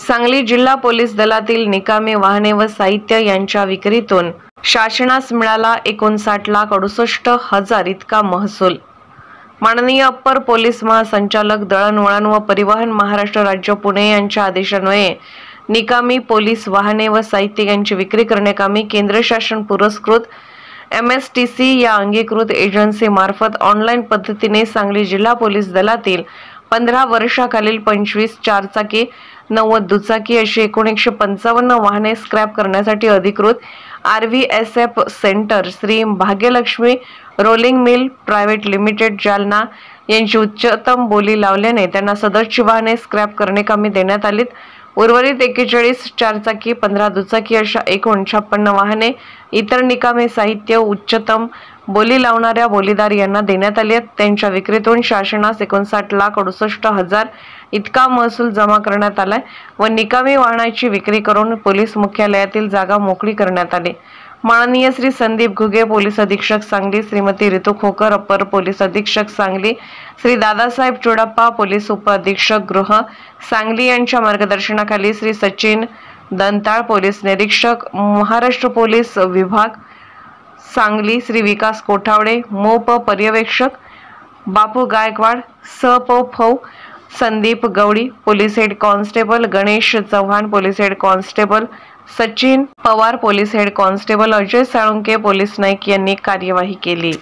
सांगली जिल्हा पोलीस दलातील निकामी वाहने व साहित्य यांच्या विक्रीतून शासनास मिळाला 59,68,000 इतका महसूल। माननीय अप्पर पोलीस महासंचालक दळणवळण व परिवहन महाराष्ट्र राज्य पुणे यांच्या आदेशान्वये निकामी पोलीस वाहने व साहित्य यांची विक्री करण्याकामी केंद्र शासन पुरस्कृत MSTC या अंगीकृत एजन्सी मार्फत ऑनलाईन पद्धतीने सांगली जिल्हा पोलीस दलातील 15 वर्षाखालील 25 चारचाकी 90 दुचाकी अशी 1955 वाहने स्क्रॅप करण्यासाठी अधिकृत RVSF centre Shri Bhagyalakshmi rolling mill private limited Jalna यांची उच्चतम बोली लावल्याने त्यांना सदरची वाहने स्क्रॅप करण्याकामी देण्यात आलीत। उर्वरित 41 चारचाकी 15 दुचाकी अशा एकूण 56 वाहने इतर निकामी साहित्य उच्चतम बोली लावणाऱ्या बोलीदार यांना देण्यात आले आहेत। त्यांच्या विक्रीतून शासनास 59,68,000 इतका महसूल जमा करण्यात आलाय व निकामी वाहनाची विक्री करून पोलीस मुख्यालयातील जागा मोकळी करण्यात आली। माननीय श्री संदीप घुगे पोलीस अधीक्षक सांगली, श्रीमती रितू खोकर अप्पर पोलीस अधीक्षक सांगली, श्री दादासाहेब चोडप्पा पोलीस उप अधीक्षक गृह सांगली यांच्या मार्गदर्शनाखाली श्री सचिन दंताळ पोलीस निरीक्षक महाराष्ट्र पोलीस विभाग सांगली, श्री विकास कोठावडे मोप पर्यवेक्षक बापू गायकवाड सप Sandeep Gavdi police head constable Ganesh Chavan police head constable Sachin Pawar police head constable Ajay Salunke police नाईक यांनी कार्यवाही केली।